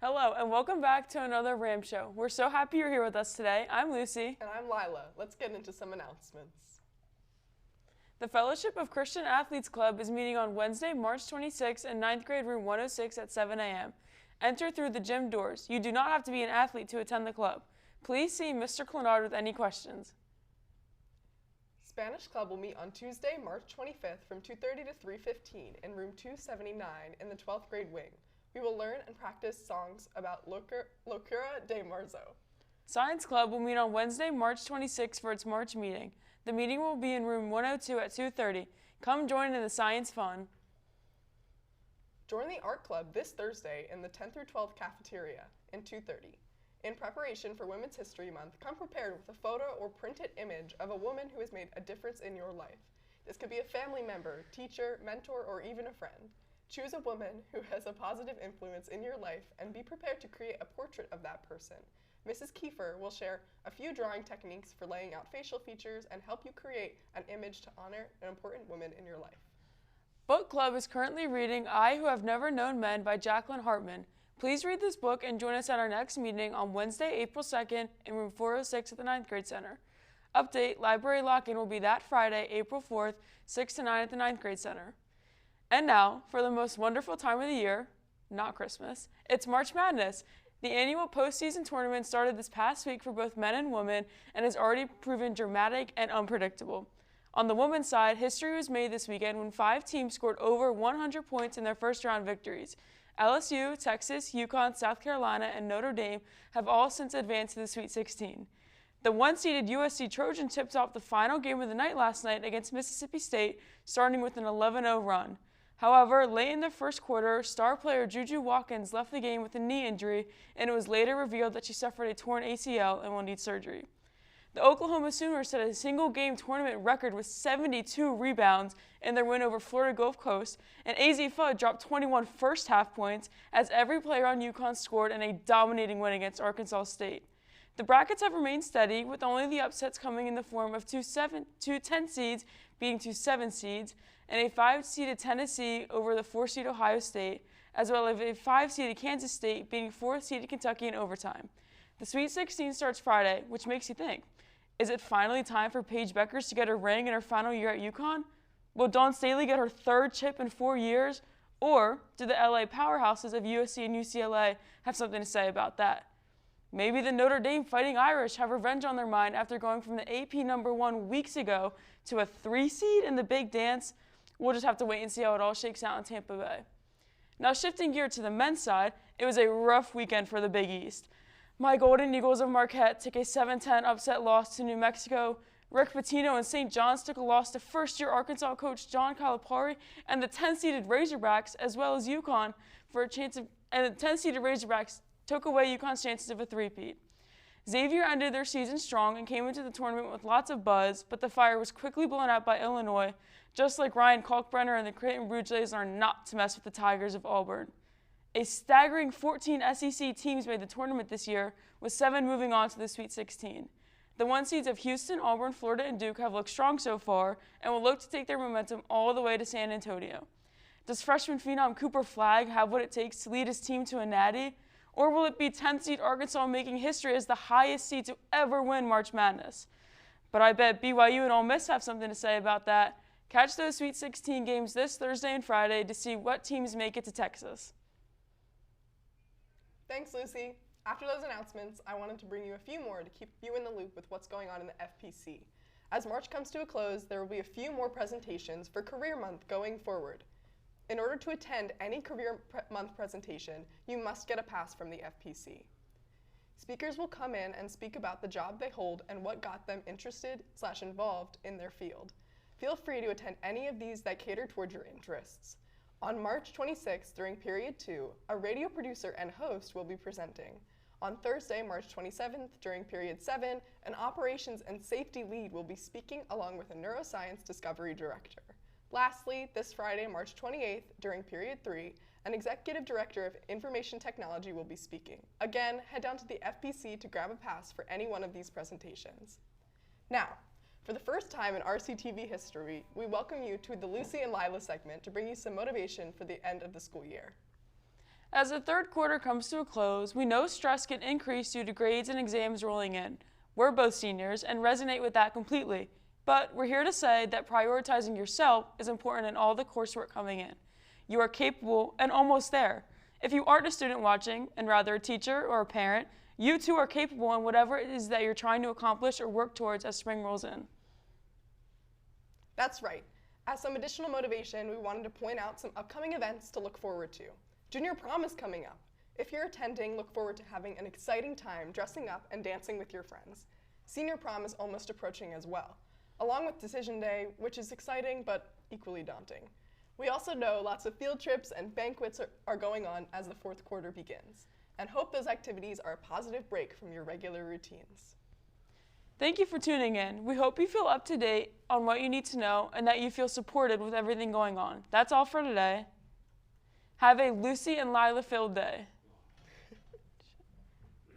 Hello, and welcome back to another RAM show. We're so happy you're here with us today. I'm Lucy. And I'm Lila. Let's get into some announcements. The Fellowship of Christian Athletes Club is meeting on Wednesday, March 26th in 9th grade room 106 at 7 a.m. Enter through the gym doors. You do not have to be an athlete to attend the club. Please see Mr. Clenard with any questions. Spanish Club will meet on Tuesday, March 25th from 2:30 to 3:15 in room 279 in the 12th grade wing. We will learn and practice songs about Locura de Marzo. Science Club will meet on Wednesday, March 26th for its March meeting. The meeting will be in room 102 at 2:30. Come join in the science fun. Join the Art Club this Thursday in the 10th through 12th cafeteria in 2:30. In preparation for Women's History Month, come prepared with a photo or printed image of a woman who has made a difference in your life. This could be a family member, teacher, mentor, or even a friend. Choose a woman who has a positive influence in your life and be prepared to create a portrait of that person. Mrs. Kiefer will share a few drawing techniques for laying out facial features and help you create an image to honor an important woman in your life. Book Club is currently reading I Who Have Never Known Men by Jacqueline Hartman. Please read this book and join us at our next meeting on Wednesday, April 2nd in room 406 at the 9th grade center. Update, library lock-in will be that Friday, April 4th, 6 to 9 at the 9th grade center. And now, for the most wonderful time of the year, not Christmas, it's March Madness. The annual postseason tournament started this past week for both men and women and has already proven dramatic and unpredictable. On the women's side, history was made this weekend when 5 teams scored over 100 points in their first round victories. LSU, Texas, UConn, South Carolina, and Notre Dame have all since advanced to the Sweet 16. The one-seeded USC Trojan tipped off the final game of the night last night against Mississippi State, starting with an 11-0 run. However, late in the first quarter, star player Juju Watkins left the game with a knee injury, and it was later revealed that she suffered a torn ACL and will need surgery. The Oklahoma Sooners set a single-game tournament record with 72 rebounds in their win over Florida Gulf Coast, and AZ Fudd dropped 21 first-half points as every player on UConn scored in a dominating win against Arkansas State. The brackets have remained steady, with only the upsets coming in the form of two 10 seeds beating 2 7 seeds, and a 5-seeded Tennessee over the 4-seed Ohio State, as well as a 5-seeded Kansas State beating 4th-seeded Kentucky in overtime. The Sweet 16 starts Friday, which makes you think, is it finally time for Paige Beckers to get a ring in her final year at UConn? Will Dawn Staley get her 3rd chip in 4 years? Or do the LA powerhouses of USC and UCLA have something to say about that? Maybe the Notre Dame Fighting Irish have revenge on their mind after going from the AP #1 weeks ago to a 3-seed in the Big Dance. We'll just have to wait and see how it all shakes out in Tampa Bay. Now shifting gear to the men's side, it was a rough weekend for the Big East. My Golden Eagles of Marquette took a 7-10 upset loss to New Mexico. Rick Pitino and St. John's took a loss to first-year Arkansas coach John Calipari and the 10-seeded Razorbacks, as well as UConn, and the 10-seeded Razorbacks took away UConn's chances of a three-peat. Xavier ended their season strong and came into the tournament with lots of buzz, but the fire was quickly blown out by Illinois, just like Ryan Kalkbrenner and the Creighton Blue Jays are not to mess with the Tigers of Auburn. A staggering 14 SEC teams made the tournament this year, with 7 moving on to the Sweet 16. The 1 seeds of Houston, Auburn, Florida, and Duke have looked strong so far and will look to take their momentum all the way to San Antonio. Does freshman phenom Cooper Flagg have what it takes to lead his team to a natty? Or will it be 10th seed Arkansas making history as the highest seed to ever win March Madness? But I bet BYU and Ole Miss have something to say about that. Catch those Sweet 16 games this Thursday and Friday to see what teams make it to Texas. Thanks, Lucy. After those announcements, I wanted to bring you a few more to keep you in the loop with what's going on in the FPC. As March comes to a close, there will be a few more presentations for Career Month going forward. In order to attend any Career Month presentation, you must get a pass from the FPC. Speakers will come in and speak about the job they hold and what got them interested/involved in their field. Feel free to attend any of these that cater towards your interests. On March 26th, during Period 2, a radio producer and host will be presenting. On Thursday, March 27th, during Period 7, an operations and safety lead will be speaking along with a neuroscience discovery director. Lastly, this Friday, March 28th, during Period 3, an executive director of information technology will be speaking. Again, head down to the FPC to grab a pass for any one of these presentations. Now, for the first time in RCTV history, we welcome you to the Lucy and Lila segment to bring you some motivation for the end of the school year. As the third quarter comes to a close, we know stress can increase due to grades and exams rolling in. We're both seniors and resonate with that completely, but we're here to say that prioritizing yourself is important in all the coursework coming in. You are capable and almost there. If you aren't a student watching and rather a teacher or a parent, you too are capable in whatever it is that you're trying to accomplish or work towards as spring rolls in. That's right. As some additional motivation, we wanted to point out some upcoming events to look forward to. Junior prom is coming up. If you're attending, look forward to having an exciting time dressing up and dancing with your friends. Senior prom is almost approaching as well, along with decision day, which is exciting but equally daunting. We also know lots of field trips and banquets are going on as the fourth quarter begins, and hope those activities are a positive break from your regular routines. Thank you for tuning in. We hope you feel up to date on what you need to know and that you feel supported with everything going on. That's all for today. Have a Lucy and Lila filled day.